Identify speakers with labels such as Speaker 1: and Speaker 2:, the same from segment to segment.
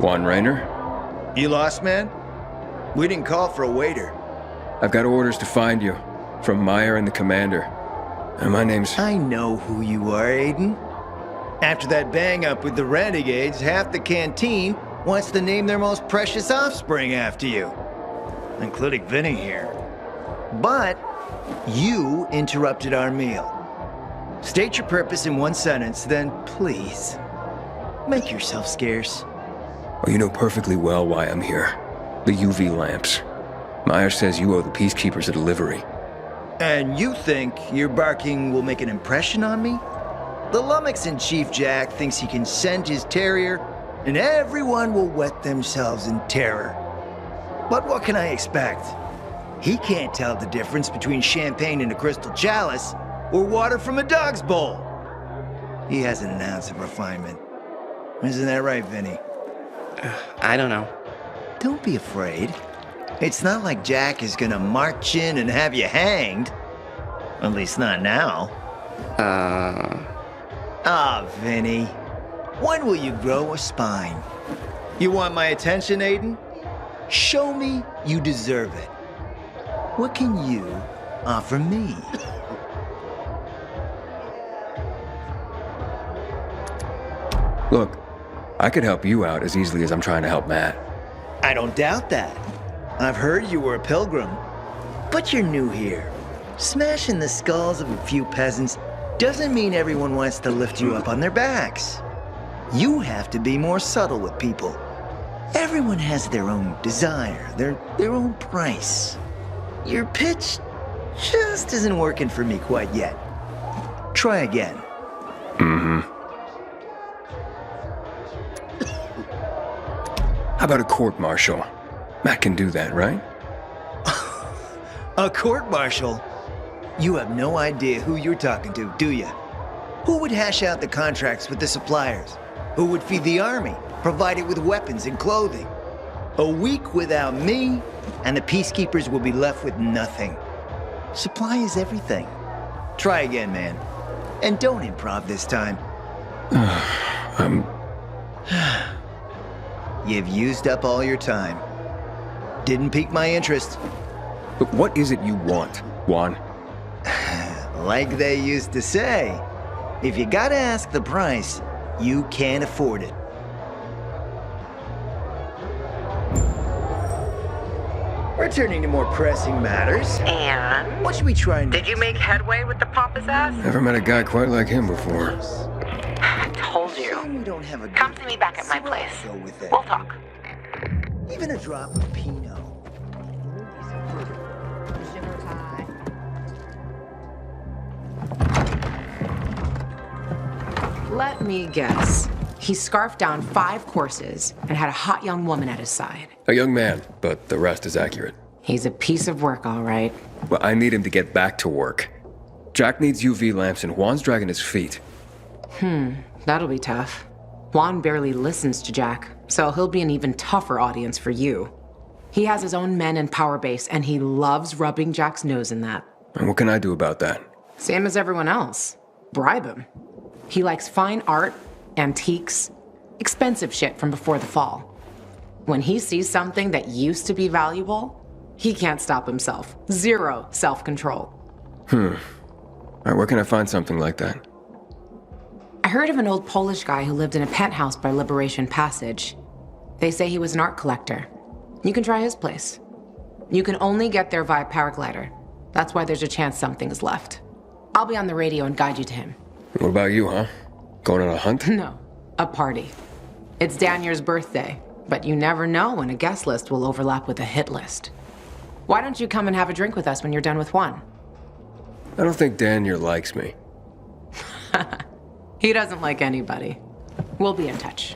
Speaker 1: Juan Raynor?
Speaker 2: You lost, man? We didn't call for a waiter.
Speaker 1: I've got orders to find you, from Meyer and the commander. And my name's...
Speaker 2: I know who you are, Aiden. After that bang-up with the renegades, half the canteen wants to name their most precious offspring after you. Including Vinny here. But you interrupted our meal. State your purpose in one sentence, then please, make yourself scarce.
Speaker 1: Oh, you know perfectly well why I'm here. The UV lamps. Meyer says you owe the peacekeepers a delivery.
Speaker 2: And you think your barking will make an impression on me? The lummox-in-chief Jack thinks he can scent his terrier, and everyone will wet themselves in terror. But what can I expect? He can't tell the difference between champagne in a crystal chalice or water from a dog's bowl. He hasn't an ounce of refinement. Isn't that right, Vinny?
Speaker 3: I don't know.
Speaker 2: Don't be afraid. It's not like Jack is gonna march in and have you hanged. At least not now. Vinny. When will you grow a spine? You want my attention, Aiden? Show me you deserve it. What can you offer me?
Speaker 1: Look, I could help you out as easily as I'm trying to help Matt.
Speaker 2: I don't doubt that. I've heard you were a pilgrim. But you're new here. Smashing the skulls of a few peasants doesn't mean everyone wants to lift you up on their backs. You have to be more subtle with people. Everyone has their own desire, their own price. Your pitch just isn't working for me quite yet. Try again.
Speaker 1: How about a court-martial? Matt can do that, right?
Speaker 2: A court-martial? You have no idea who you're talking to, do you? Who would hash out the contracts with the suppliers? Who would feed the army, provide it with weapons and clothing? A week without me, and the peacekeepers will be left with nothing. Supply is everything. Try again, man. And don't improv this time. You've used up all your time. Didn't pique my interest.
Speaker 1: But what is it you want, Juan?
Speaker 2: Like they used to say, if you gotta ask the price, you can't afford it. Returning to more pressing matters.
Speaker 4: And?
Speaker 2: What should we try next?
Speaker 4: Did you make headway with the pompous ass?
Speaker 1: Never met a guy quite like him before.
Speaker 4: I told you.
Speaker 2: We don't have a
Speaker 4: Come see me back at my place.
Speaker 2: Go with it.
Speaker 4: We'll talk.
Speaker 2: Even a drop of Pinot.
Speaker 5: Let me guess. He scarfed down 5 courses and had a hot young woman at his side.
Speaker 1: A young man, but the rest is accurate.
Speaker 5: He's a piece of work, all right.
Speaker 1: Well, I need him to get back to work. Jack needs UV lamps and Juan's dragging his feet.
Speaker 5: That'll be tough. Juan barely listens to Jack, so he'll be an even tougher audience for you. He has his own men and power base, and he loves rubbing Jack's nose in that.
Speaker 1: And what can I do about that?
Speaker 5: Same as everyone else. Bribe him. He likes fine art, antiques, expensive shit from before the fall. When he sees something that used to be valuable, he can't stop himself. 0 self-control.
Speaker 1: All right, where can I find something like that?
Speaker 5: I heard of an old Polish guy who lived in a penthouse by Liberation Passage. They say he was an art collector. You can try his place. You can only get there via paraglider. That's why there's a chance something is left. I'll be on the radio and guide you to him.
Speaker 1: What about you, huh? Going on a hunt?
Speaker 5: No, a party. It's Danier's birthday, but you never know when a guest list will overlap with a hit list. Why don't you come and have a drink with us when you're done with Juan?
Speaker 1: I don't think Danier likes me.
Speaker 5: He doesn't like anybody. We'll be in touch.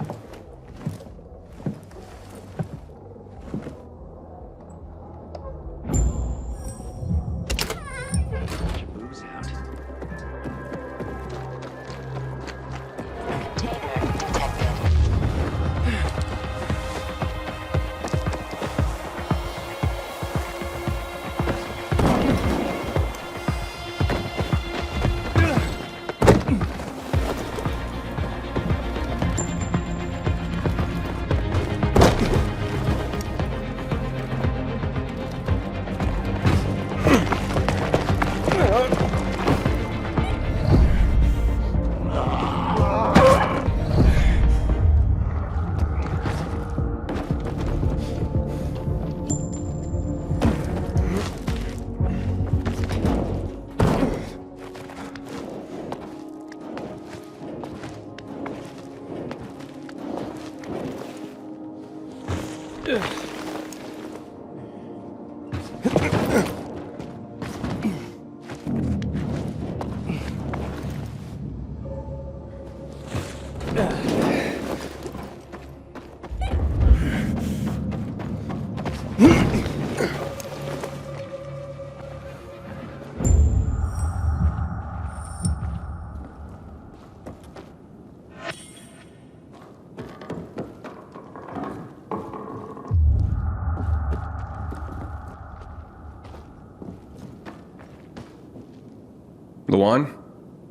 Speaker 1: Luan?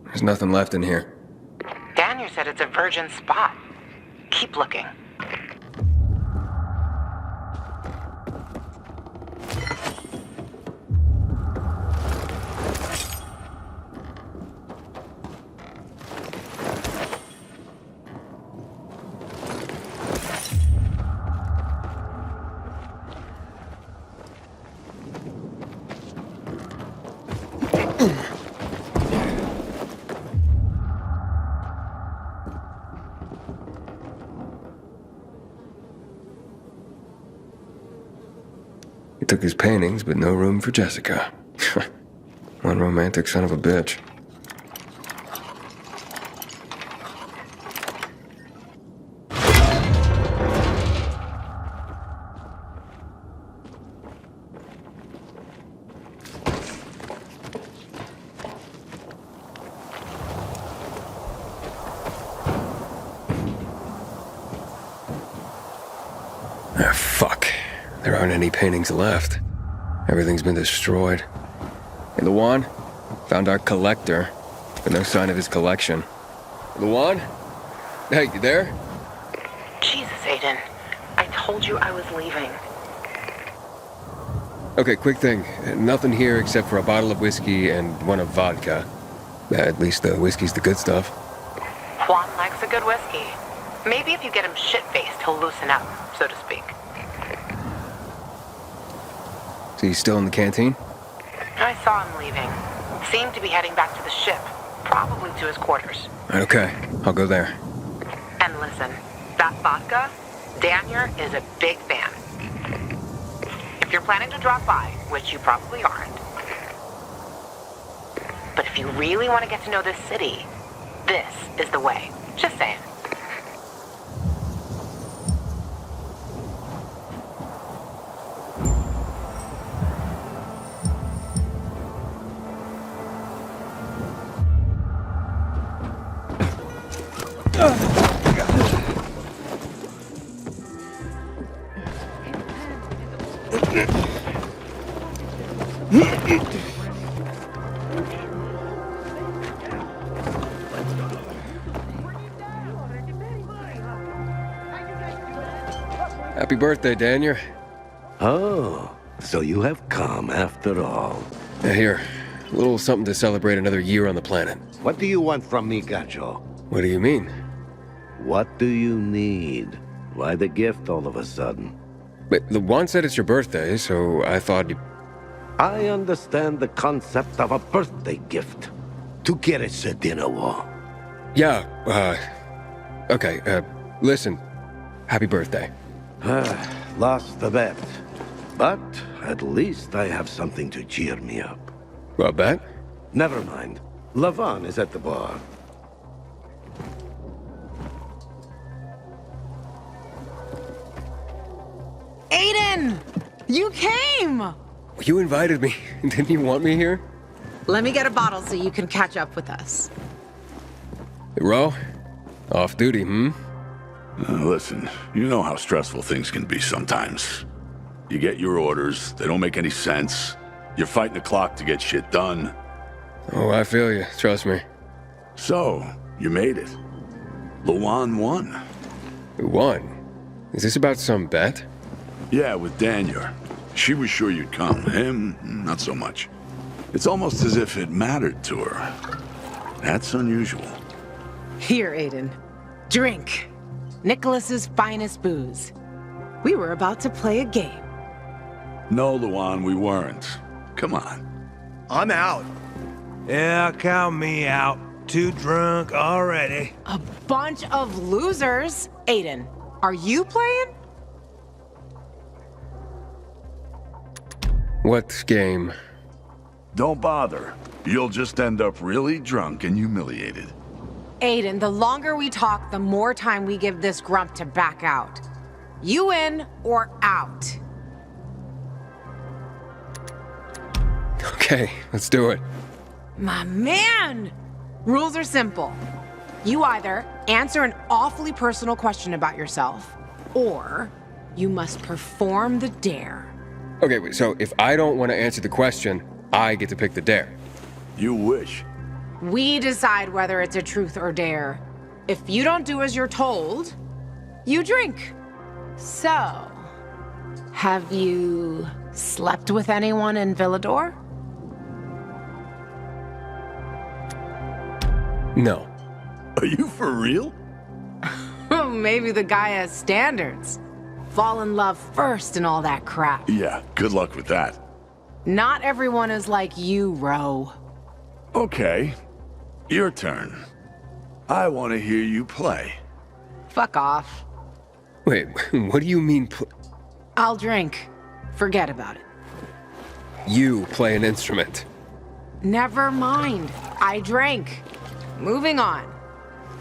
Speaker 1: There's nothing left in here.
Speaker 4: Daniel said it's a virgin spot. Keep looking.
Speaker 1: He took his paintings, but no room for Jessica. One romantic son of a bitch. Ah, fuck. There aren't any paintings left. Everything's been destroyed. Hey, Luan? Found our collector, but no sign of his collection. Luan? Hey, you there?
Speaker 4: Jesus, Aiden. I told you I was leaving.
Speaker 1: Okay, quick thing. Nothing here except for a bottle of whiskey and one of vodka. At least the whiskey's the good stuff.
Speaker 4: Juan likes a good whiskey. Maybe if you get him shit-faced, he'll loosen up, so to speak.
Speaker 1: So he's still in the canteen?
Speaker 4: I saw him leaving. Seemed to be heading back to the ship, probably to his quarters.
Speaker 1: Okay, I'll go there.
Speaker 4: And listen, that vodka, Daniel is a big fan. If you're planning to drop by, which you probably aren't, but if you really want to get to know this city, this is the way. Just saying.
Speaker 1: Happy birthday, Daniel.
Speaker 6: Oh, so you have come after all.
Speaker 1: Here, a little something to celebrate another year on the planet.
Speaker 6: What do you want from me, Gacho?
Speaker 1: What do you mean?
Speaker 6: What do you need? Why the gift all of a sudden?
Speaker 1: But Juan said it's your birthday, so I thought you...
Speaker 6: I understand the concept of a birthday gift. ¿Tú quieres dinner war?
Speaker 1: Yeah, okay, listen. Happy birthday.
Speaker 6: Lost the bet. But at least I have something to cheer me up.
Speaker 1: Well, bet?
Speaker 6: Never mind. Lavon is at the bar.
Speaker 5: Aiden! You came!
Speaker 1: You invited me. Didn't you want me here?
Speaker 5: Let me get a bottle so you can catch up with us.
Speaker 1: Ro? Off duty,
Speaker 7: Listen, you know how stressful things can be sometimes. You get your orders, they don't make any sense. You're fighting the clock to get shit done.
Speaker 1: Oh, I feel you. Trust me.
Speaker 7: So, you made it. Luan won.
Speaker 1: Who won? Is this about some bet?
Speaker 7: Yeah, with Daniel. She was sure you'd come. Him, not so much. It's almost as if it mattered to her. That's unusual.
Speaker 5: Here, Aiden. Drink. Nicholas's finest booze. We were about to play a game.
Speaker 7: No, Luan, we weren't. Come on.
Speaker 2: I'm out.
Speaker 8: Yeah, count me out. Too drunk already.
Speaker 5: A bunch of losers. Aiden, are you playing?
Speaker 1: What game?
Speaker 7: Don't bother. You'll just end up really drunk and humiliated.
Speaker 5: Aiden, the longer we talk, the more time we give this grump to back out. You in or out?
Speaker 1: Okay, let's do it.
Speaker 5: My man! Rules are simple. You either answer an awfully personal question about yourself, or you must perform the dare.
Speaker 1: Okay, wait, so if I don't want to answer the question, I get to pick the dare.
Speaker 7: You wish.
Speaker 5: We decide whether it's a truth or dare. If you don't do as you're told, you drink. So, have you slept with anyone in Villador?
Speaker 1: No.
Speaker 7: Are you for real?
Speaker 5: Maybe the guy has standards. Fall in love first and all that crap.
Speaker 7: Yeah, good luck with that.
Speaker 5: Not everyone is like you, Ro.
Speaker 7: Okay, your turn. I want to hear you play.
Speaker 5: Fuck off.
Speaker 1: Wait, what do you mean
Speaker 5: I'll drink. Forget about it.
Speaker 1: you play an instrument?
Speaker 5: Never mind. I drank. Moving on.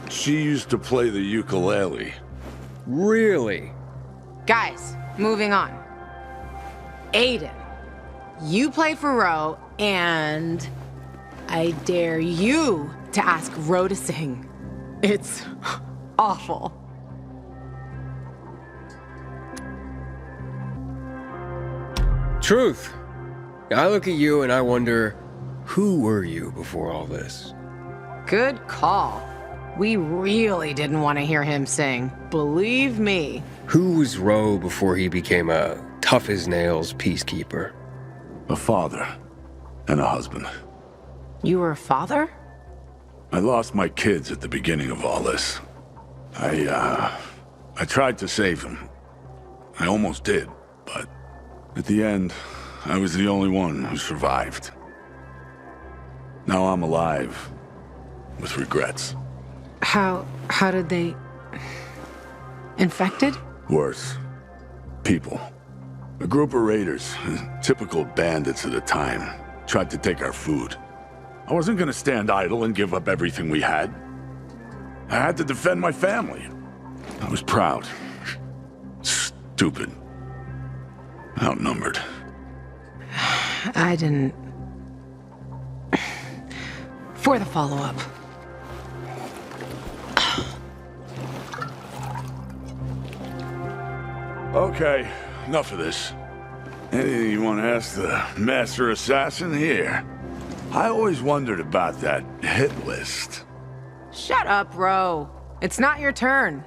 Speaker 7: She used to play the ukulele.
Speaker 1: Really?
Speaker 5: Guys, moving on. Aiden, you play for Ro, and I dare you to ask Ro to sing. It's awful.
Speaker 1: Truth. I look at you and I wonder, who were you before all this?
Speaker 5: Good call. We really didn't want to hear him sing. Believe me.
Speaker 1: Who was Ro before he became a tough-as-nails peacekeeper?
Speaker 7: A father and a husband.
Speaker 5: You were a father?
Speaker 7: I lost my kids at the beginning of all this. I tried to save them. I almost did, but at the end, I was the only one who survived. Now I'm alive, with regrets.
Speaker 5: How did they... Infected?
Speaker 7: Worse. People. A group of raiders, typical bandits of the time, tried to take our food. I wasn't gonna stand idle and give up everything we had. I had to defend my family. I was proud. Stupid. Outnumbered.
Speaker 5: I didn't... For the follow-up.
Speaker 7: Okay, enough of this. Anything you want to ask the Master Assassin here? I always wondered about that hit list.
Speaker 5: Shut up, Ro. It's not your turn.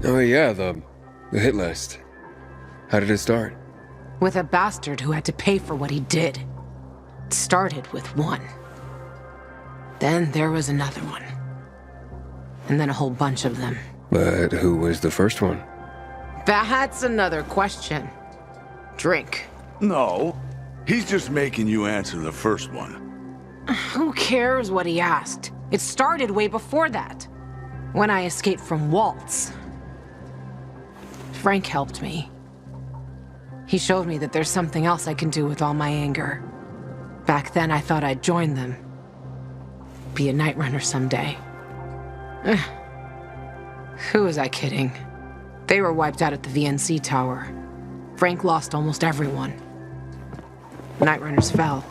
Speaker 1: Oh yeah, the hit list. How did it start?
Speaker 5: With a bastard who had to pay for what he did. It started with one. Then there was another one. And then a whole bunch of them.
Speaker 1: But who was the first one?
Speaker 5: That's another question. Drink.
Speaker 7: No, he's just making you answer the first one.
Speaker 5: Who cares what he asked? It started way before that. When I escaped from Waltz. Frank helped me. He showed me that there's something else I can do with all my anger. Back then, I thought I'd join them. Be a night runner someday. Who was I kidding? They were wiped out at the VNC tower. Frank lost almost everyone. Night runners fell.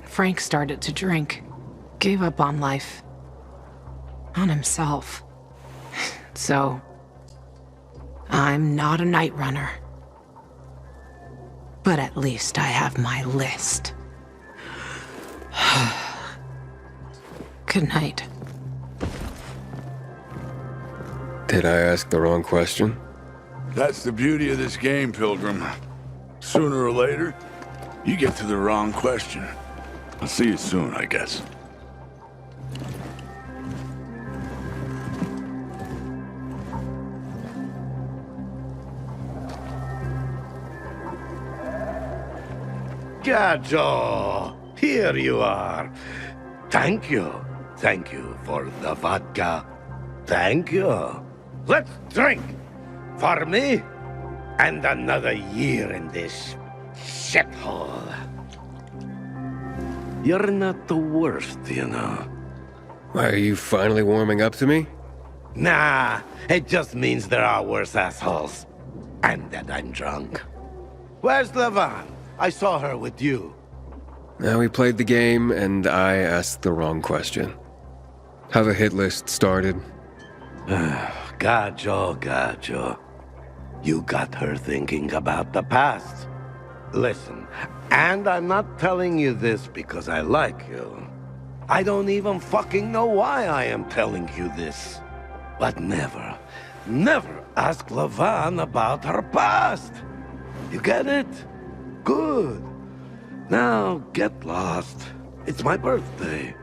Speaker 5: Frank started to drink. Gave up on life. On himself. So... I'm not a night runner. But at least I have my list. Good night.
Speaker 1: Did I ask the wrong question?
Speaker 7: That's the beauty of this game, Pilgrim. Sooner or later, you get to the wrong question. I'll see you soon, I guess.
Speaker 6: Gajo, here you are. Thank you. Thank you for the vodka. Thank you. Let's drink. For me, and another year in this shithole. You're not the worst, you know.
Speaker 1: Why, are you finally warming up to me?
Speaker 6: Nah, it just means there are worse assholes. And that I'm drunk. Where's Levan? I saw her with you.
Speaker 1: Now we played the game, and I asked the wrong question. How the hit list started?
Speaker 6: Gajo. You got her thinking about the past. Listen, and I'm not telling you this because I like you. I don't even fucking know why I am telling you this. But never ask Levan about her past. You get it? Good. Now get lost. It's my birthday.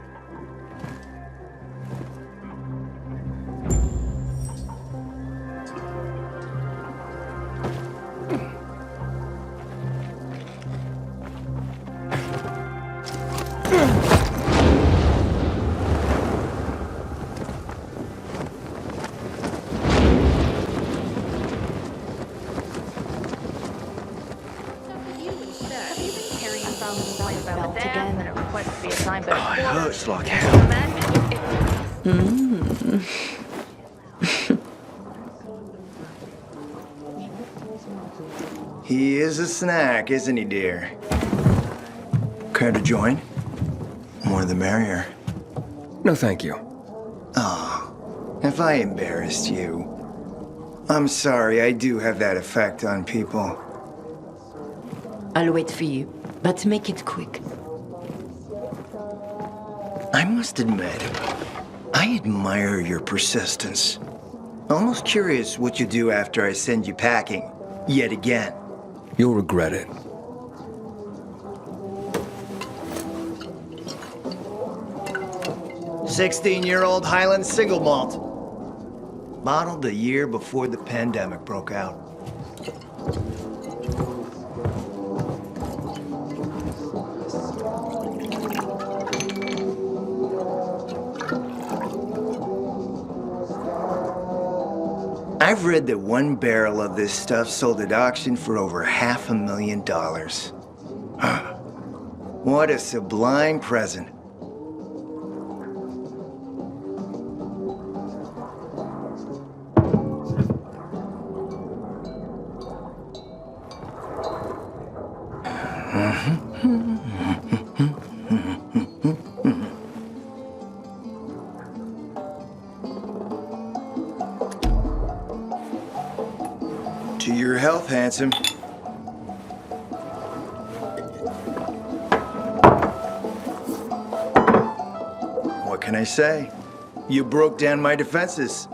Speaker 2: It hurts like hell. He is a snack, isn't he, dear? Care to join? More the merrier.
Speaker 1: No, thank you.
Speaker 2: Oh, if I embarrassed you. I'm sorry, I do have that effect on people.
Speaker 9: I'll wait for you, but make it quick.
Speaker 2: I must admit, I admire your persistence. Almost curious what you do after I send you packing, yet again.
Speaker 1: You'll regret it.
Speaker 2: "16-year-old Highland single malt. Bottled the year before the pandemic broke out. I've read that one barrel of this stuff sold at auction for over $500,000. What a sublime present. To your health, handsome. What can I say? You broke down my defenses.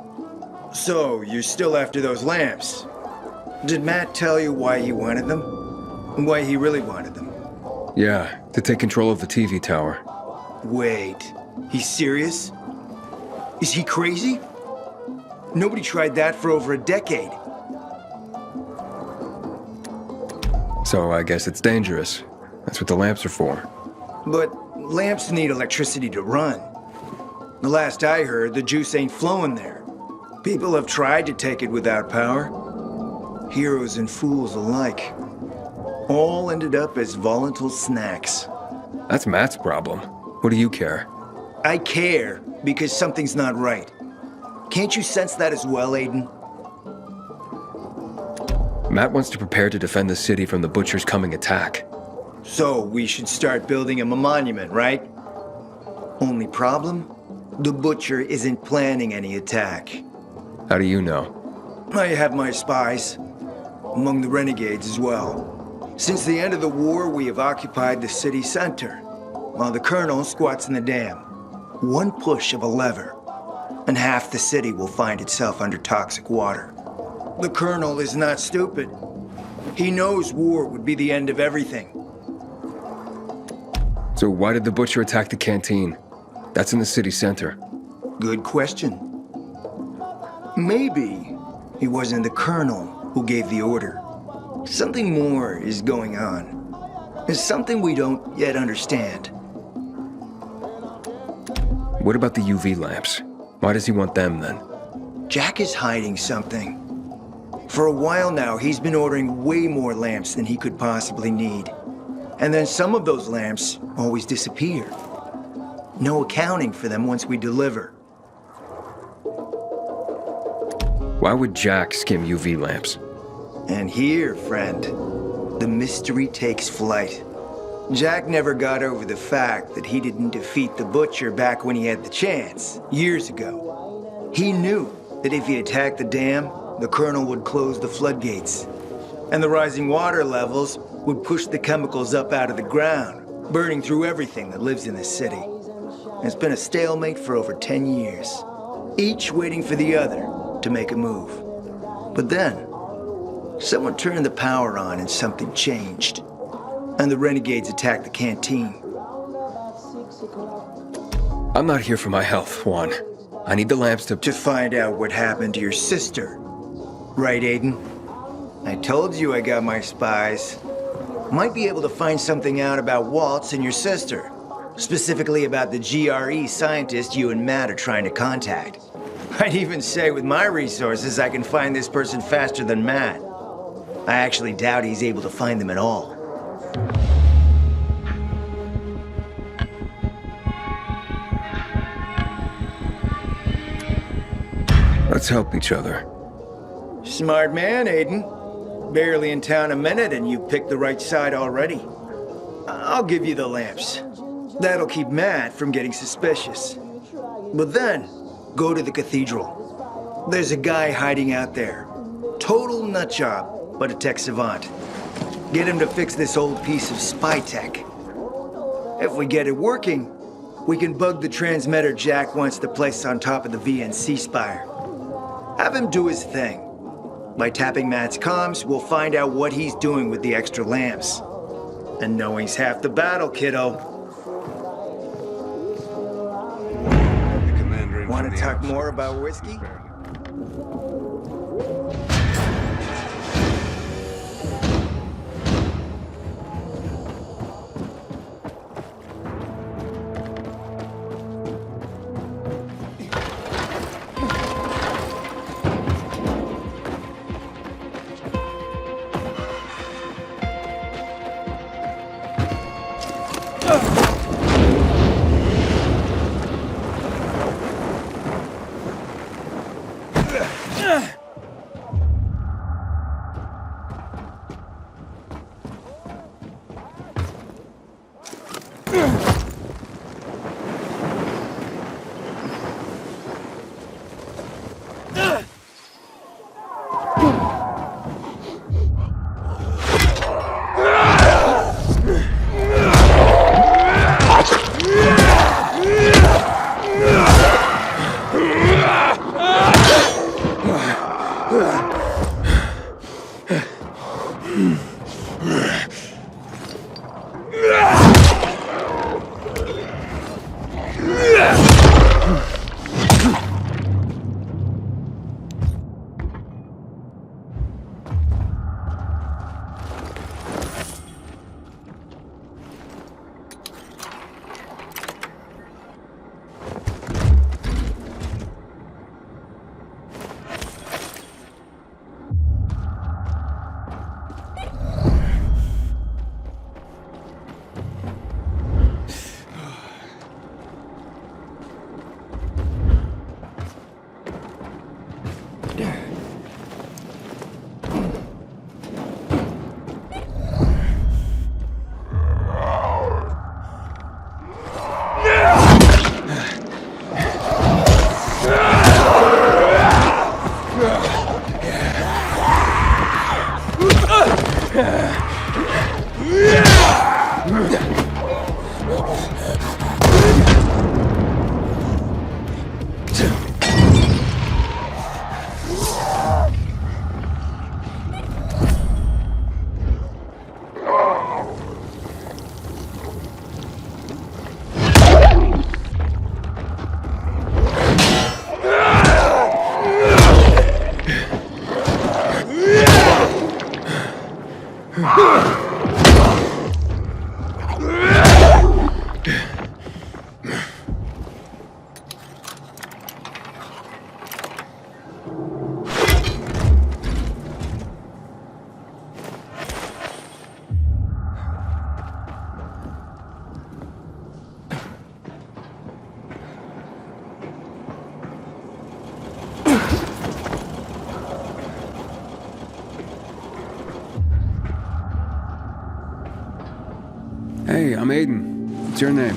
Speaker 2: So, you're still after those lamps. Did Matt tell you why he wanted them? Why he really wanted them?
Speaker 1: Yeah, to take control of the TV tower.
Speaker 2: Wait, he's serious? Is he crazy? Nobody tried that for over a decade.
Speaker 1: So I guess it's dangerous. That's what the lamps are for.
Speaker 2: But lamps need electricity to run. The last I heard, the juice ain't flowing there. People have tried to take it without power. Heroes and fools alike. All ended up as volatile snacks.
Speaker 1: That's Matt's problem. What do you care?
Speaker 2: I care because something's not right. Can't you sense that as well, Aiden?
Speaker 1: Matt wants to prepare to defend the city from the Butcher's coming attack.
Speaker 2: So we should start building him a monument, right? Only problem? The Butcher isn't planning any attack.
Speaker 1: How do you know?
Speaker 2: I have my spies. Among the renegades as well. Since the end of the war, we have occupied the city center, while the Colonel squats in the dam. One push of a lever, and half the city will find itself under toxic water. The Colonel is not stupid. He knows war would be the end of everything.
Speaker 1: So why did the Butcher attack the canteen? That's in the city center.
Speaker 2: Good question. Maybe it wasn't the Colonel who gave the order. Something more is going on. It's something we don't yet understand.
Speaker 1: What about the UV lamps? Why does he want them then?
Speaker 2: Jack is hiding something. For a while now, he's been ordering way more lamps than he could possibly need. And then some of those lamps always disappear. No accounting for them once we deliver.
Speaker 1: Why would Jack skim UV lamps?
Speaker 2: And here, friend, the mystery takes flight. Jack never got over the fact that he didn't defeat the Butcher back when he had the chance, years ago. He knew that if he attacked the dam, the Colonel would close the floodgates. And the rising water levels would push the chemicals up out of the ground, burning through everything that lives in this city. And it's been a stalemate for over 10 years, each waiting for the other to make a move. But then, someone turned the power on and something changed. And the renegades attacked the canteen.
Speaker 1: I'm not here for my health, Juan. I need the lamps to
Speaker 2: find out what happened to your sister. Right, Aiden? I told you I got my spies. Might be able to find something out about Waltz and your sister. Specifically about the GRE scientist you and Matt are trying to contact. I'd even say with my resources, I can find this person faster than Matt. I actually doubt he's able to find them at all.
Speaker 1: Let's help each other.
Speaker 2: Smart man, Aiden. Barely in town a minute and you picked the right side already. I'll give you the lamps. That'll keep Matt from getting suspicious. But then, go to the Cathedral. There's a guy hiding out there. Total nutjob, but a tech savant. Get him to fix this old piece of spy tech. If we get it working, we can bug the transmitter Jack wants to place on top of the VNC spire. Have him do his thing. By tapping Matt's comms, we'll find out what he's doing with the extra lamps. And knowing's half the battle, kiddo. Want to talk more about whiskey?
Speaker 1: Hey, I'm Aiden. What's your name?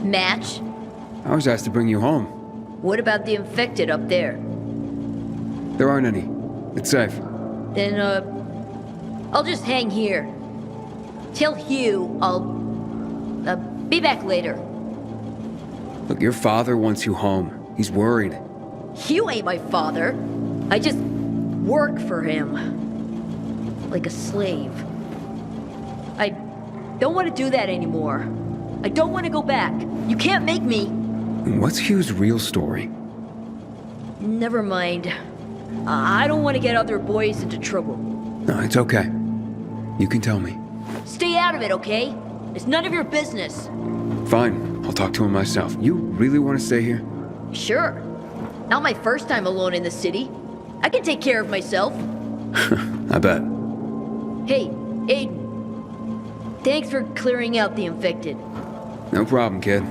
Speaker 10: Match?
Speaker 1: I was asked to bring you home.
Speaker 10: What about the infected up there?
Speaker 1: There aren't any. It's safe.
Speaker 10: Then, I'll just hang here. Tell Hugh I'll, be back later.
Speaker 1: Look, your father wants you home. He's worried.
Speaker 10: Hugh ain't my father. I just work for him. Like a slave. I don't want to do that anymore. I don't want to go back. You can't make me.
Speaker 1: What's Hugh's real story?
Speaker 10: Never mind. I don't want to get other boys into trouble.
Speaker 1: No, it's okay. You can tell me.
Speaker 10: Stay out of it, okay? It's none of your business.
Speaker 1: Fine, I'll talk to him myself. You really want to stay here?
Speaker 10: Sure. Not my first time alone in the city. I can take care of myself.
Speaker 1: I bet.
Speaker 10: Hey, Aiden. Thanks for clearing out the infected.
Speaker 1: No problem, kid.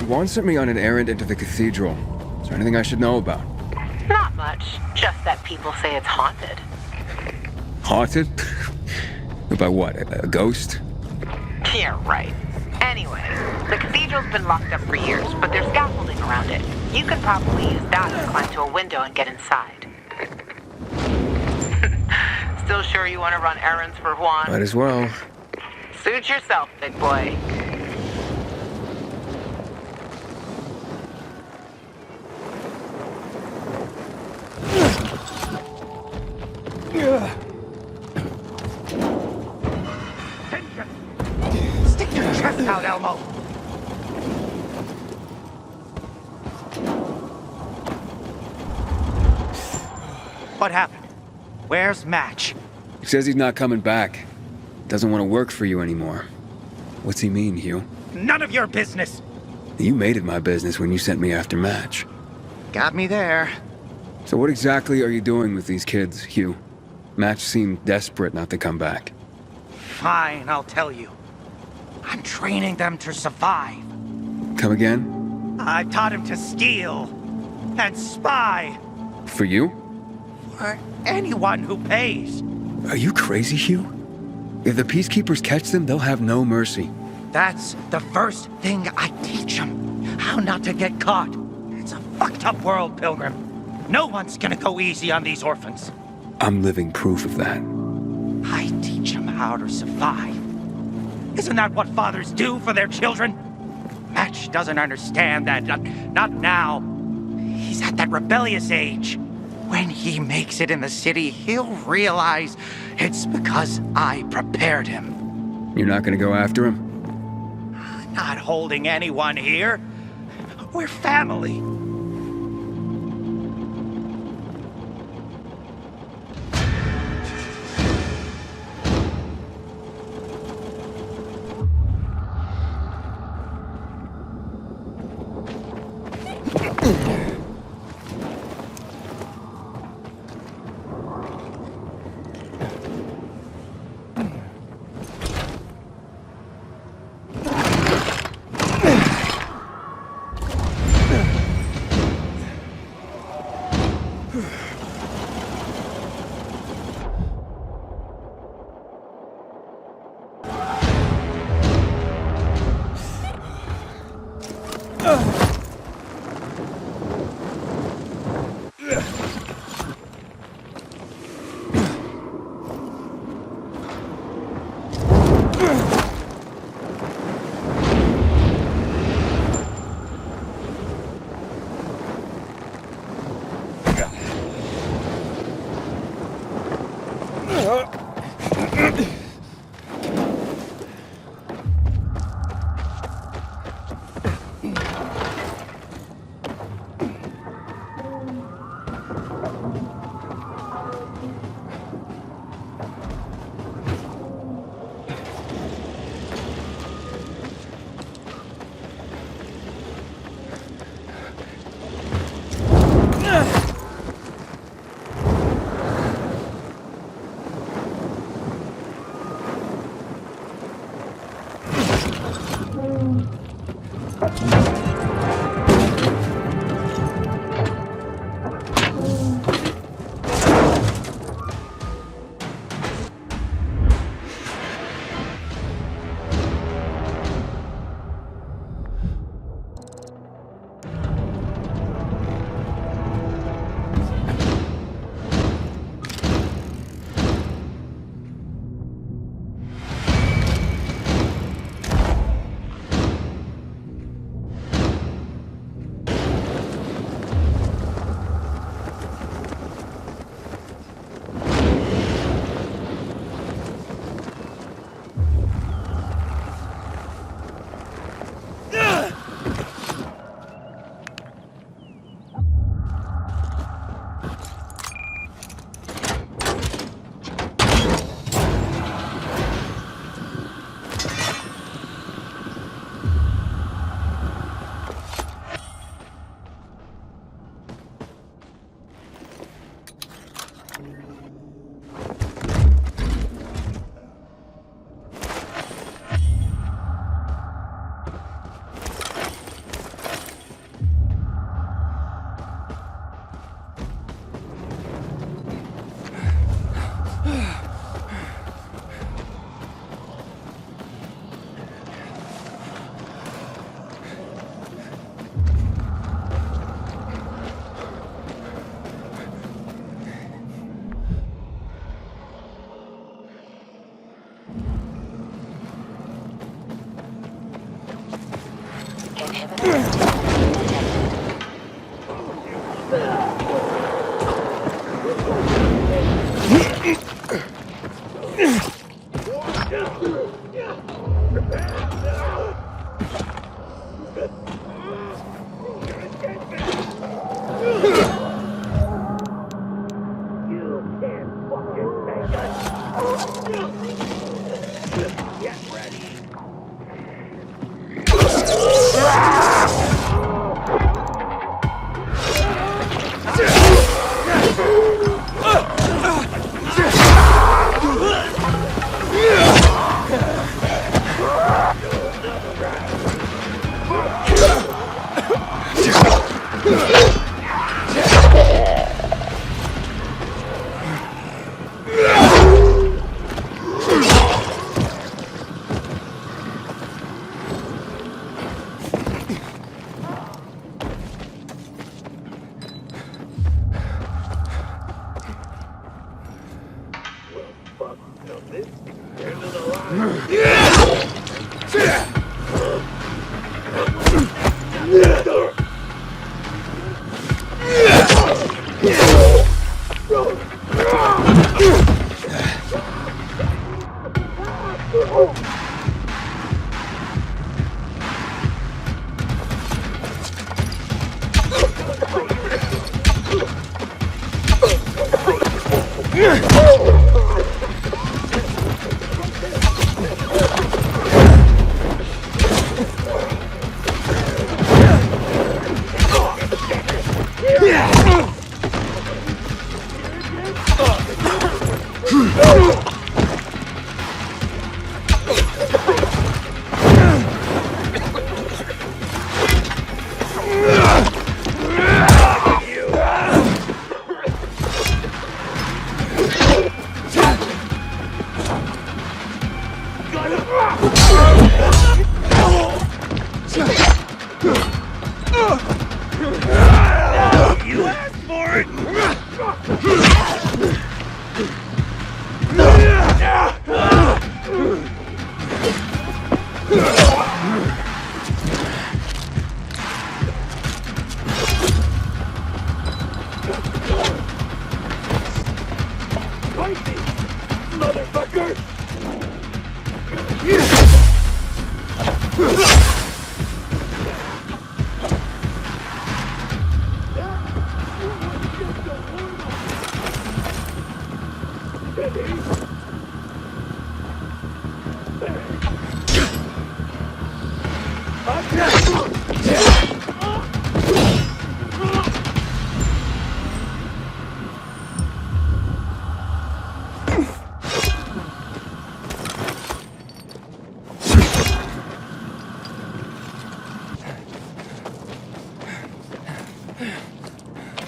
Speaker 1: Juan sent me on an errand into the Cathedral. Is there anything I should know about?
Speaker 4: Not much. Just that people say it's haunted.
Speaker 1: Haunted? By what? A ghost?
Speaker 4: Yeah, right. Anyway, the cathedral's been locked up for years, but there's scaffolding around it. You could probably use that to climb to a window and get inside. Still sure you want to run errands for Juan?
Speaker 1: Might as well.
Speaker 4: Suit yourself, big boy.
Speaker 6: Stick your chest out, Elmo! What happened? Where's Match?
Speaker 1: He says he's not coming back. Doesn't want to work for you anymore. What's he mean, Hugh?
Speaker 6: None of your business!
Speaker 1: You made it my business when you sent me after Match.
Speaker 6: Got me there.
Speaker 1: So what exactly are you doing with these kids, Hugh? Match seemed desperate not to come back.
Speaker 6: Fine, I'll tell you. I'm training them to survive.
Speaker 1: Come again?
Speaker 6: I've taught him to steal and spy
Speaker 1: For you?
Speaker 6: for anyone who pays.
Speaker 1: Are you crazy, Hugh? If the Peacekeepers catch them, they'll have no mercy.
Speaker 6: That's the first thing I teach them. How not to get caught. It's a fucked up world, Pilgrim. No one's gonna go easy on these orphans.
Speaker 1: I'm living proof of that.
Speaker 6: I teach them how to survive. Isn't that what fathers do for their children? Match doesn't understand that. Not now. He's at that rebellious age. When he makes it in the city, he'll realize it's because I prepared him.
Speaker 1: You're not gonna go after him?
Speaker 6: Not holding anyone here. We're family.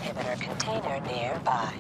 Speaker 11: Inhibitor container nearby.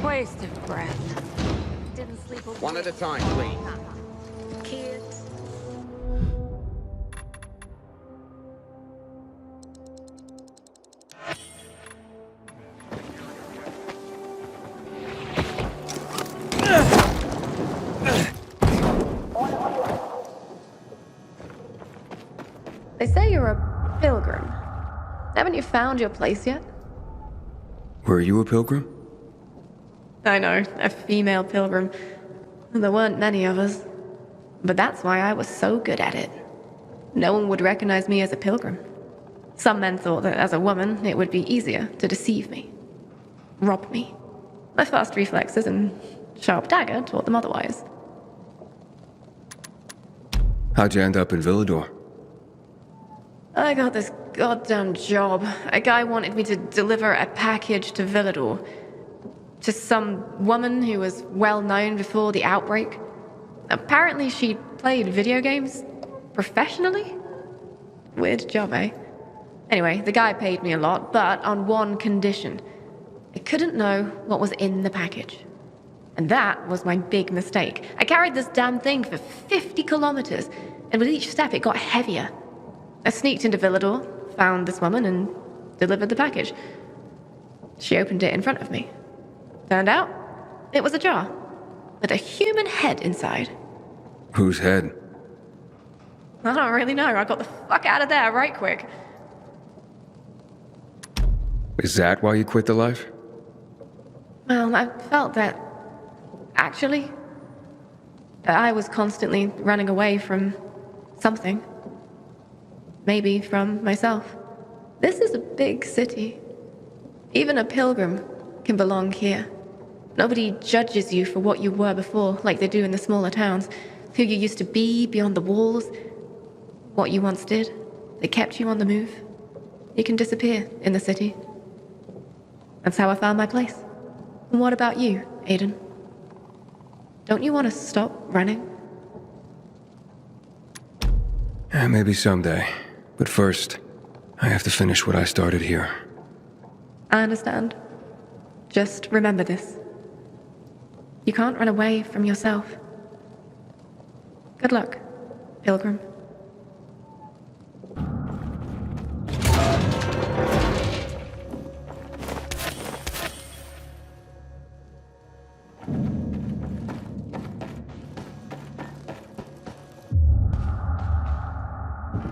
Speaker 5: Waste of breath. Didn't sleep a
Speaker 11: One at a time, please.
Speaker 5: Kids.
Speaker 12: They say you're a pilgrim. Haven't you found your place yet?
Speaker 1: Were you a pilgrim?
Speaker 12: I know, a female pilgrim. There weren't many of us. But that's why I was so good at it. No one would recognize me as a pilgrim. Some men thought that as a woman, it would be easier to deceive me. Rob me. My fast reflexes and sharp dagger taught them otherwise.
Speaker 1: How'd you end up in Villador?
Speaker 12: I got this goddamn job. A guy wanted me to deliver a package to Villador. To some woman who was well known before the outbreak. Apparently she played video games professionally? Weird job, eh? Anyway, the guy paid me a lot, but on one condition. I couldn't know what was in the package. And that was my big mistake. I carried this damn thing for 50 kilometers, and with each step it got heavier. I sneaked into Villador, found this woman, and delivered the package. She opened it in front of me. Turned out, it was a jar with a human head inside.
Speaker 1: Whose head?
Speaker 12: I don't really know. I got the fuck out of there right quick.
Speaker 1: Is that why you quit the life?
Speaker 12: Well, I felt that, actually, that I was constantly running away from something. Maybe from myself. This is a big city. Even a pilgrim can belong here. Nobody judges you for what you were before, like they do in the smaller towns. Who you used to be beyond the walls, what you once did. They kept you on the move. You can disappear in the city. That's how I found my place. And what about you, Aiden? Don't you want to stop running?
Speaker 1: Maybe someday. But first, I have to finish what I started here.
Speaker 12: I understand. Just remember this. You can't run away from yourself. Good luck, Pilgrim.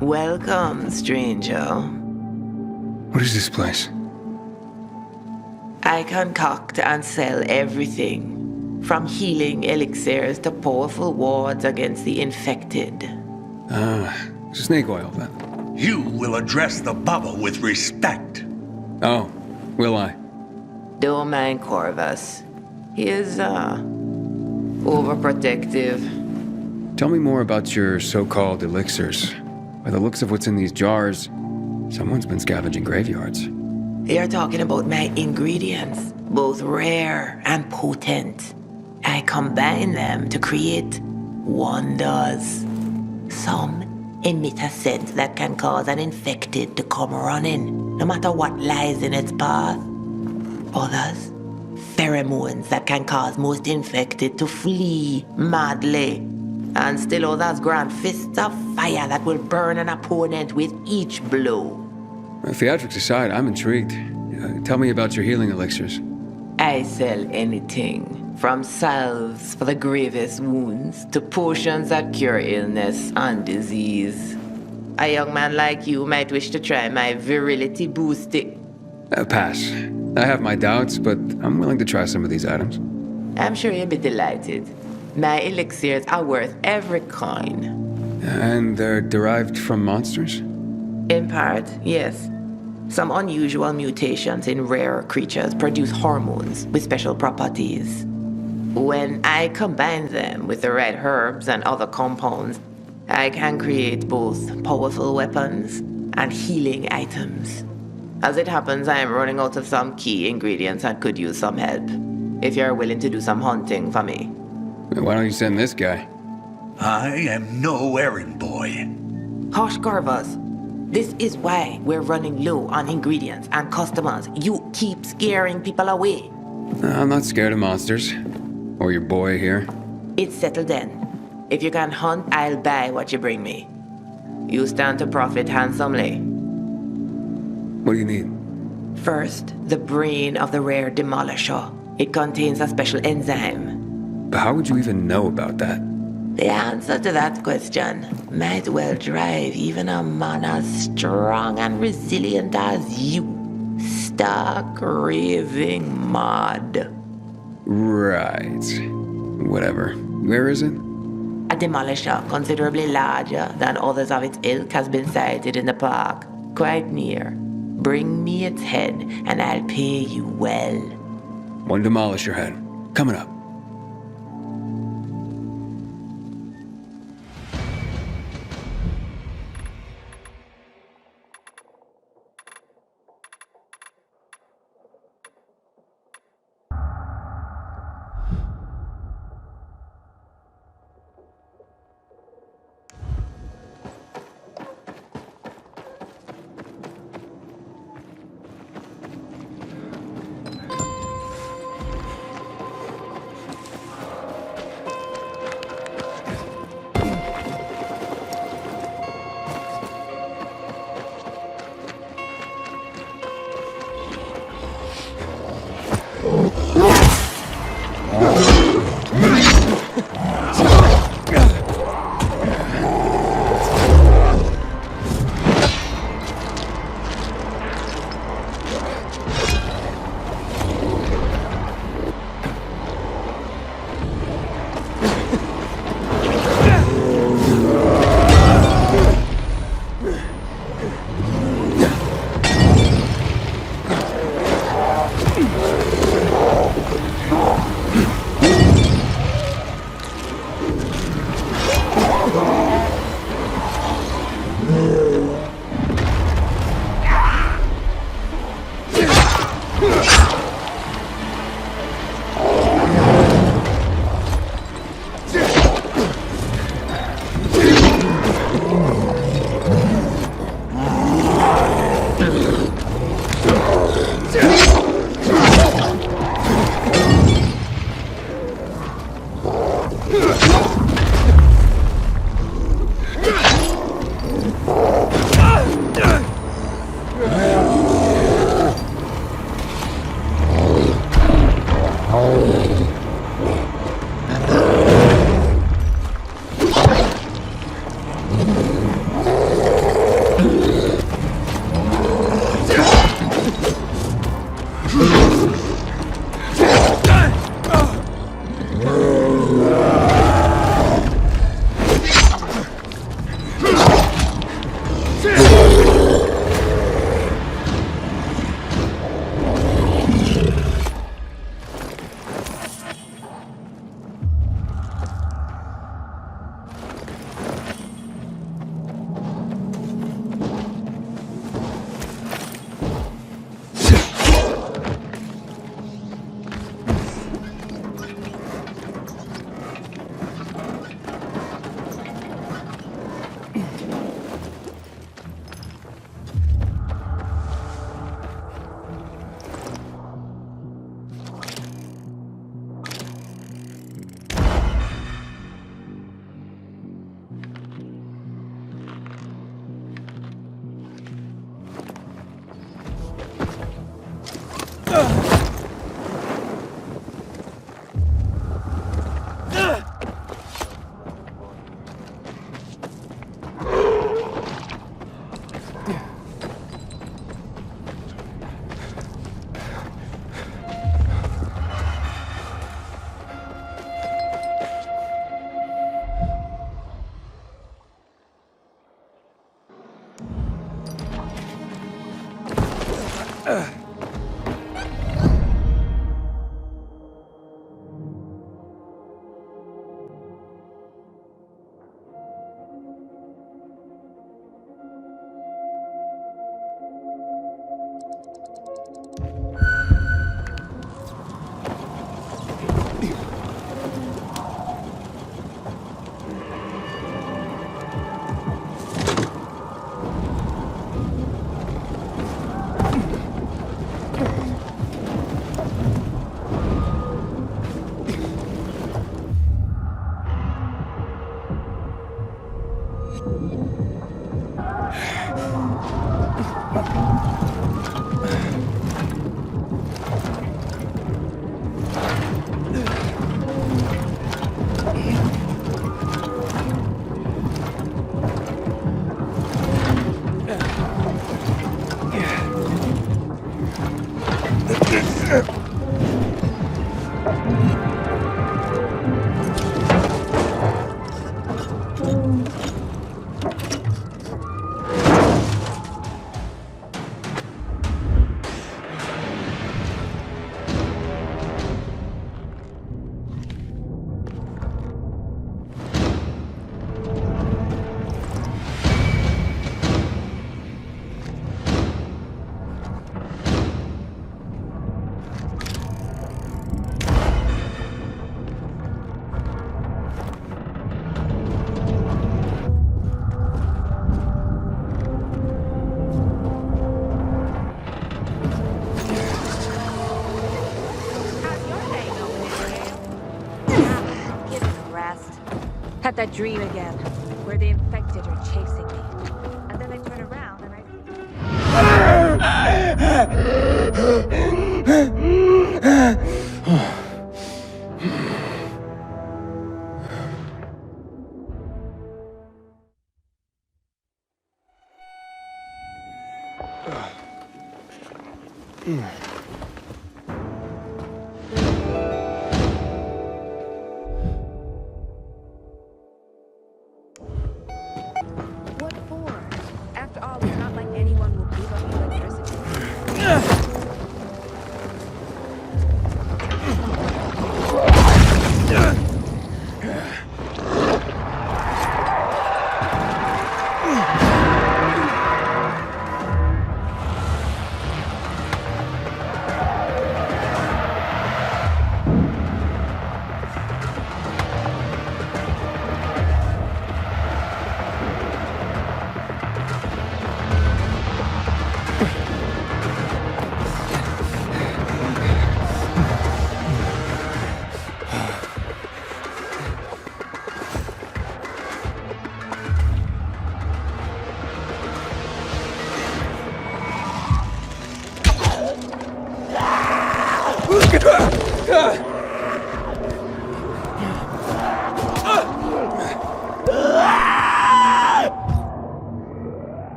Speaker 4: Welcome, stranger.
Speaker 1: What is this place?
Speaker 4: I concoct and sell everything, from healing elixirs to powerful wards against the infected.
Speaker 1: Snake oil, then.
Speaker 11: You will address the bubble with respect.
Speaker 1: Oh, will I?
Speaker 4: Don't mind Corvus. He is, overprotective.
Speaker 1: Tell me more about your so-called elixirs. By the looks of what's in these jars, someone's been scavenging graveyards.
Speaker 4: You're talking about my ingredients, both rare and potent. I combine them to create wonders. Some emit a scent that can cause an infected to come running, no matter what lies in its path. Others, pheromones that can cause most infected to flee madly. And still others grant fists of fire that will burn an opponent with each blow.
Speaker 1: Theatrics aside, I'm intrigued. Tell me about your healing elixirs.
Speaker 4: I sell anything, from salves for the gravest wounds to potions that cure illness and disease. A young man like you might wish to try my virility boosting.
Speaker 1: Pass. I have my doubts, but I'm willing to try some of these items.
Speaker 4: I'm sure you'll be delighted. My elixirs are worth every coin.
Speaker 1: And they're derived from monsters?
Speaker 4: In part, yes. Some unusual mutations in rare creatures produce hormones with special properties. When I combine them with the right herbs and other compounds, I can create both powerful weapons and healing items. As it happens, I am running out of some key ingredients and could use some help. If you're willing to do some hunting for me.
Speaker 1: Why don't you send this guy?
Speaker 11: I am no errand boy.
Speaker 4: Hush, Corvus. This is why we're running low on ingredients and customers. You keep scaring people away.
Speaker 1: I'm not scared of monsters. Or your boy here.
Speaker 4: It's settled then. If you can hunt, I'll buy what you bring me. You stand to profit handsomely.
Speaker 1: What do you need?
Speaker 4: First, the brain of the rare demolisher. It contains a special enzyme.
Speaker 1: But how would you even know about that?
Speaker 4: The answer to that question might well drive even a man as strong and resilient as you stark raving mad.
Speaker 1: Right. Whatever. Where is it?
Speaker 4: A demolisher considerably larger than others of its ilk has been sighted in the park, quite near. Bring me its head and I'll pay you well.
Speaker 1: One demolisher head. Coming up.
Speaker 13: Had that dream again, where the infected are chasing me. And then I turn around and what for? After all, it's not like anyone will give up electricity.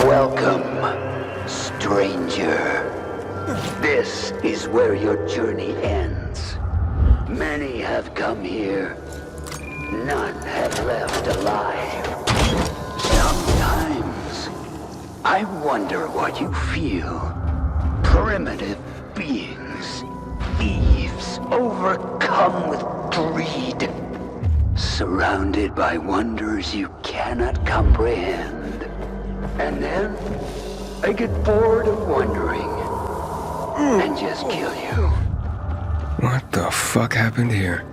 Speaker 14: Welcome, stranger. This is where your journey ends. Many have come here. None have left alive. Sometimes, I wonder what you feel. Primitive beings. Thieves overcome with greed. Surrounded by wonders you cannot comprehend. And then, I get bored of wondering, and just kill you.
Speaker 1: What the fuck happened here?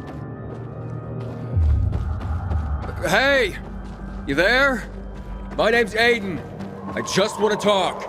Speaker 1: Hey! You there? My name's Aiden. I just want to talk.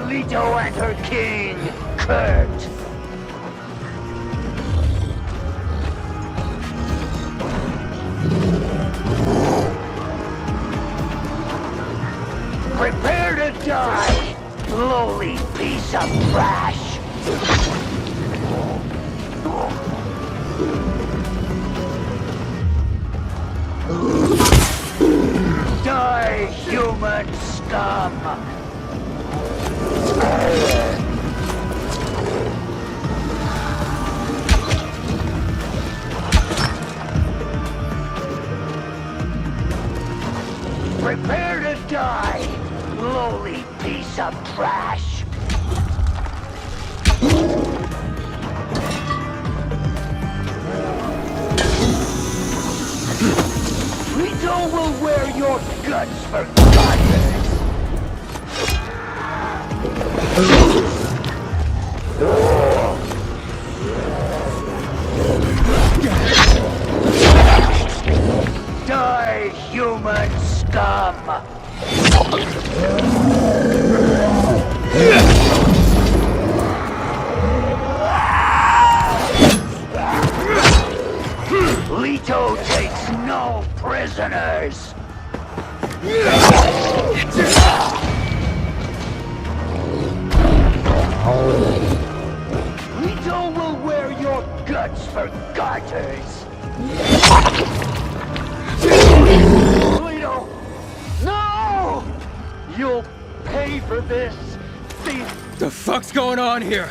Speaker 14: Leto and her king, Kurt. Prepare to die, lowly piece of trash. Die, human scum. Prepare to die, lowly piece of trash. Leto will wear your guts for godless. Die, human scum! Leto takes no prisoners! Leto will wear your guts for garters! Leto! No! You'll pay for this!
Speaker 1: The fuck's going on here?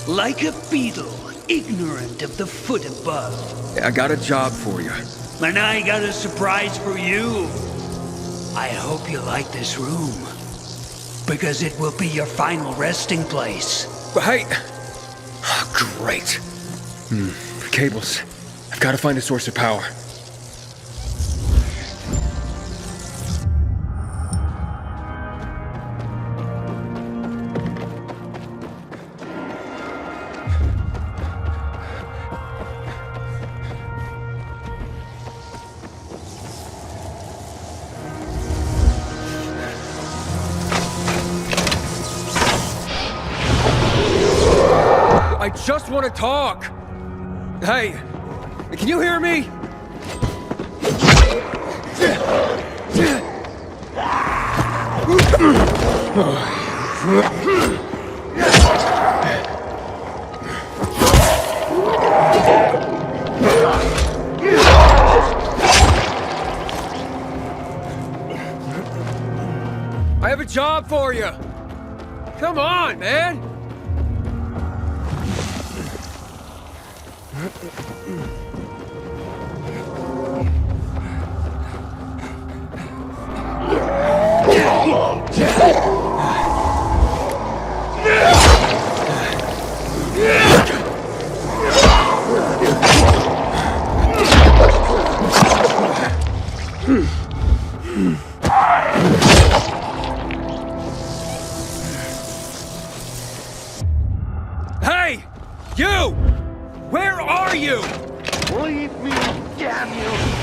Speaker 15: Like a beetle, ignorant of the foot above.
Speaker 1: I got a job for you.
Speaker 15: And I got a surprise for you. I hope you like this room. Because it will be your final resting place.
Speaker 1: Hey! Oh, great. Cables. I've got to find a source of power. I just want to talk. Hey, can you hear me? I have a job for you. Come on, man. Hey! You! Where are you?
Speaker 14: Leave me, damn you!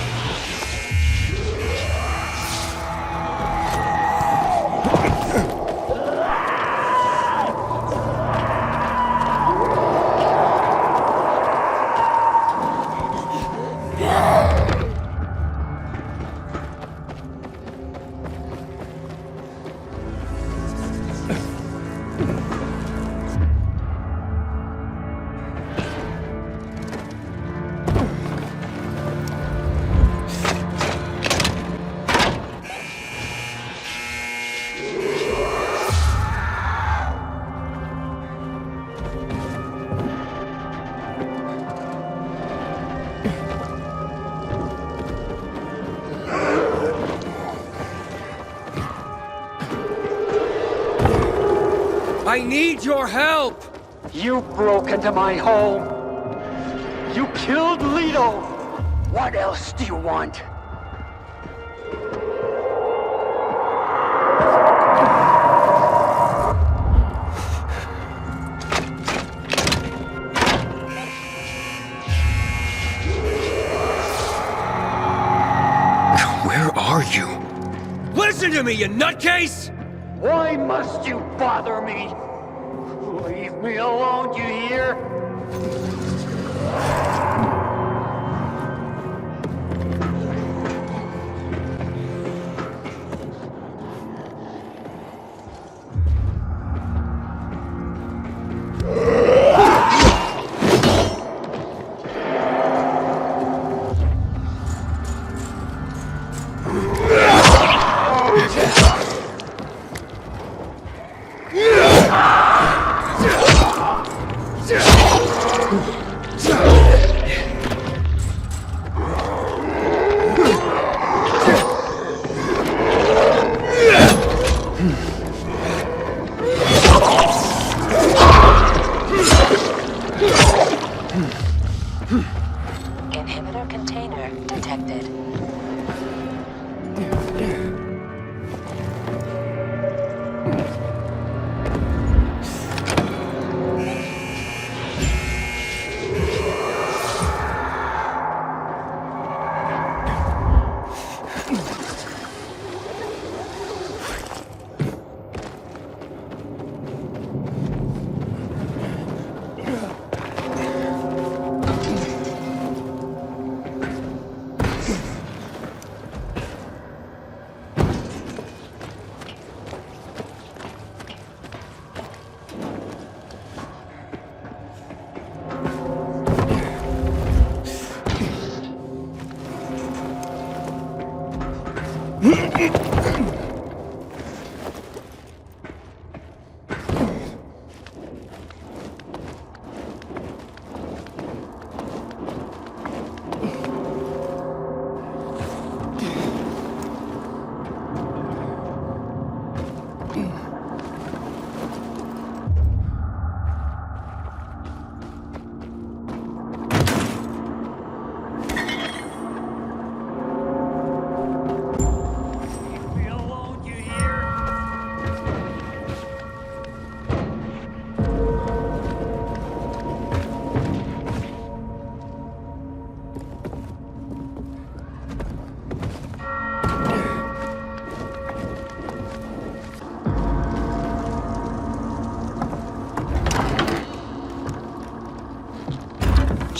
Speaker 1: I need your help!
Speaker 14: You broke into my home. You killed Leto. What else do you want?
Speaker 1: Where are you? Listen to me, you nutcase!
Speaker 14: Why must you bother me? Leave me alone, you hear?
Speaker 16: Inhibitor container detected.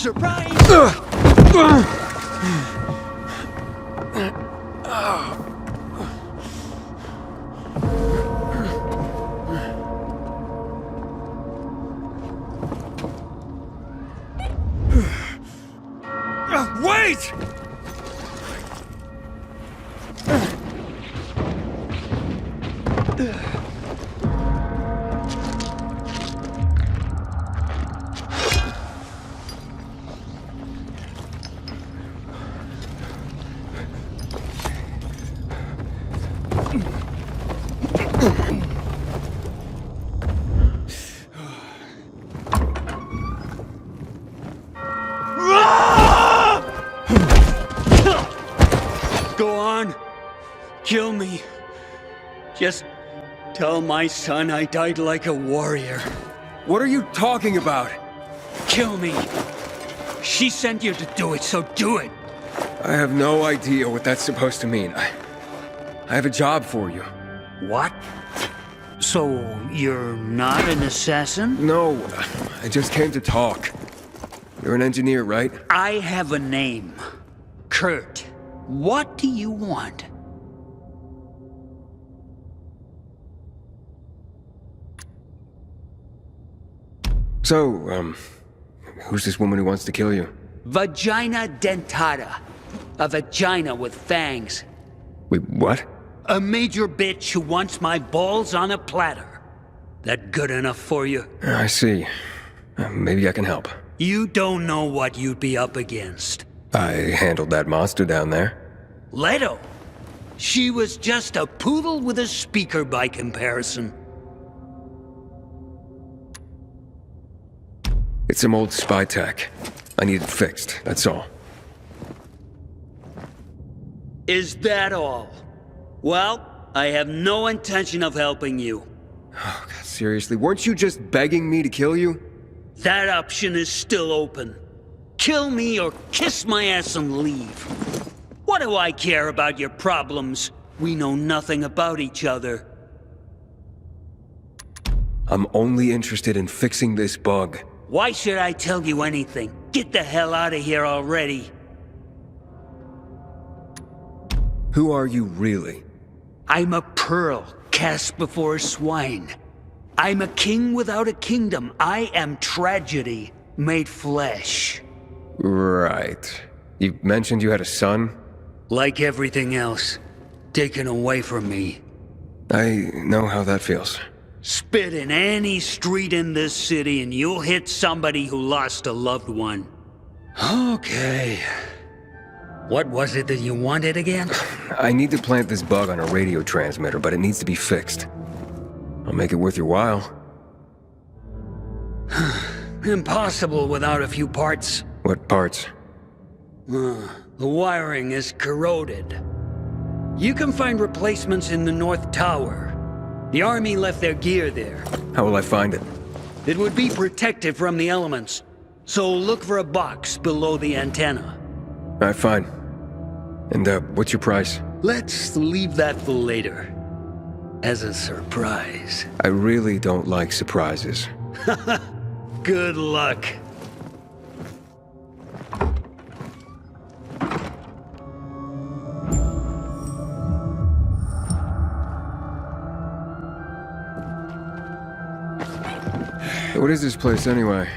Speaker 15: Surprise!
Speaker 8: Wait!
Speaker 15: Go on. Kill me. Just tell my son I died like a warrior.
Speaker 1: What are you talking about?
Speaker 15: Kill me. She sent you to do it, so do it.
Speaker 1: I have no idea what that's supposed to mean. I have a job for you.
Speaker 15: What? So, you're not an assassin?
Speaker 1: No, I just came to talk. You're an engineer, right?
Speaker 15: I have a name. Kurt. What do you want?
Speaker 1: So, who's this woman who wants to kill you?
Speaker 15: Vagina dentata. A vagina with fangs.
Speaker 1: Wait, what?
Speaker 15: A major bitch who wants my balls on a platter. That good enough for you?
Speaker 1: I see. Maybe I can help.
Speaker 15: You don't know what you'd be up against.
Speaker 1: I handled that monster down there.
Speaker 15: Leto. She was just a poodle with a speaker by comparison.
Speaker 1: It's some old spy tech. I need it fixed, that's all.
Speaker 15: Is that all? Well, I have no intention of helping you.
Speaker 1: Oh, God, seriously, weren't you just begging me to kill you?
Speaker 15: That option is still open. Kill me or kiss my ass and leave. What do I care about your problems? We know nothing about each other.
Speaker 1: I'm only interested in fixing this bug.
Speaker 15: Why should I tell you anything? Get the hell out of here already.
Speaker 1: Who are you really?
Speaker 15: I'm a pearl cast before swine. I'm a king without a kingdom. I am tragedy made flesh.
Speaker 1: Right. You mentioned you had a son?
Speaker 15: Like everything else, taken away from me.
Speaker 1: I know how that feels.
Speaker 15: Spit in any street in this city and you'll hit somebody who lost a loved one. Okay. What was it that you wanted again?
Speaker 1: I need to plant this bug on a radio transmitter, but it needs to be fixed. I'll make it worth your while.
Speaker 15: Impossible without a few parts.
Speaker 1: What parts?
Speaker 15: The wiring is corroded. You can find replacements in the North Tower. The army left their gear there.
Speaker 1: How will I find it?
Speaker 15: It would be protected from the elements, so look for a box below the antenna.
Speaker 1: Alright, fine. And, what's your price?
Speaker 15: Let's leave that for later. As a surprise.
Speaker 1: I really don't like surprises.
Speaker 15: Good luck.
Speaker 1: What is this place, anyway?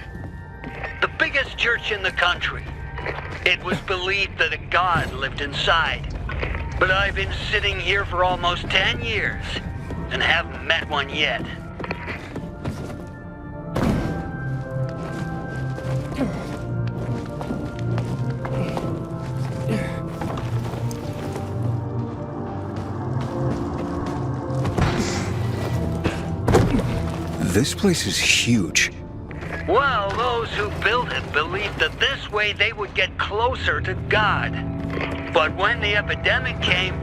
Speaker 15: The biggest church in the country. It was believed that a god lived inside. But I've been sitting here for almost 10 years, and haven't met one yet.
Speaker 1: This place is huge.
Speaker 15: Well, those who built it believed that this way they would get closer to God. But when the epidemic came,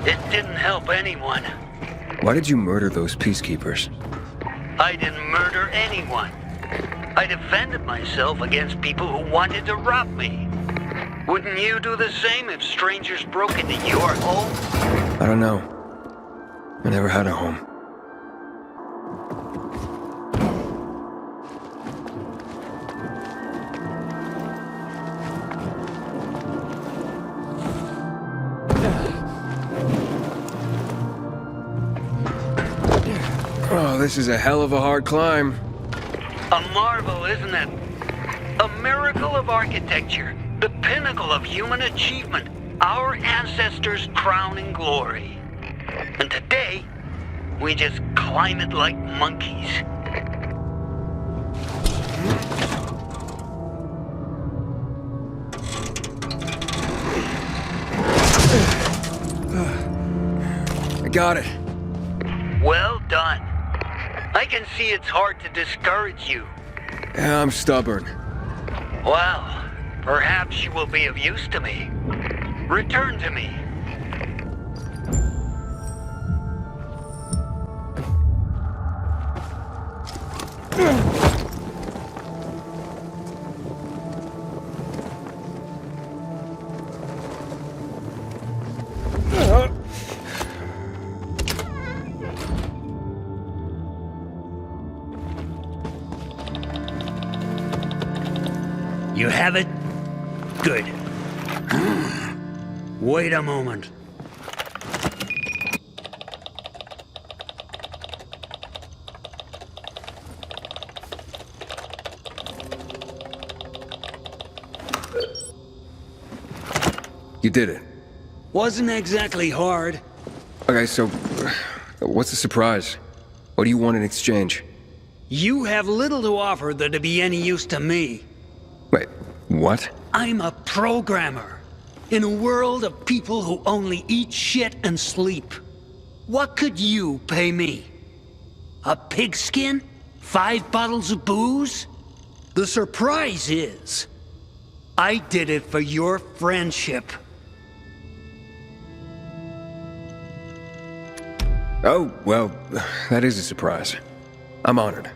Speaker 15: it didn't help anyone.
Speaker 1: Why did you murder those peacekeepers?
Speaker 15: I didn't murder anyone. I defended myself against people who wanted to rob me. Wouldn't you do the same if strangers broke into your home?
Speaker 1: I don't know. I never had a home. Oh, this is a hell of a hard climb.
Speaker 15: A marvel, isn't it? A miracle of architecture, the pinnacle of human achievement, our ancestors' crowning glory. And today, we just climb it like monkeys.
Speaker 1: I got it.
Speaker 15: Well done. I can see it's hard to discourage you.
Speaker 1: Yeah, I'm stubborn.
Speaker 15: Well, perhaps you will be of use to me. Return to me.
Speaker 14: You have it? Good. Wait a moment.
Speaker 1: You did it.
Speaker 14: Wasn't exactly hard.
Speaker 1: Okay, so what's the surprise? What do you want in exchange?
Speaker 14: You have little to offer that'd be any use to me.
Speaker 1: Wait, what?
Speaker 14: I'm a programmer. In a world of people who only eat shit and sleep. What could you pay me? A pigskin? 5 bottles of booze? The surprise is, I did it for your friendship.
Speaker 1: Oh, well, that is a surprise. I'm honored,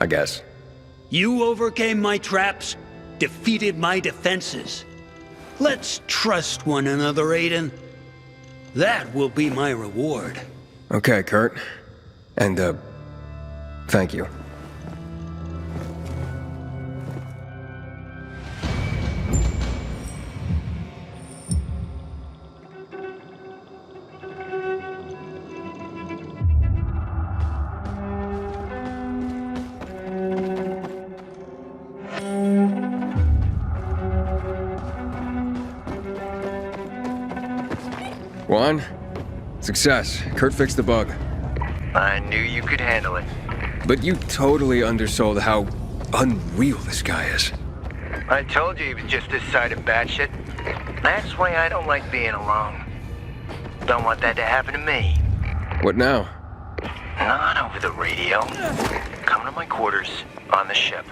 Speaker 1: I guess.
Speaker 14: You overcame my traps, defeated my defenses. Let's trust one another, Aiden. That will be my reward.
Speaker 1: Okay, Kurt. And, thank you. Juan, success. Kurt fixed the bug.
Speaker 17: I knew you could handle it.
Speaker 1: But you totally undersold how unreal this guy is.
Speaker 17: I told you he was just this side of batshit. That's why I don't like being alone. Don't want that to happen to me.
Speaker 1: What now?
Speaker 17: Not over the radio. Come to my quarters on the ship.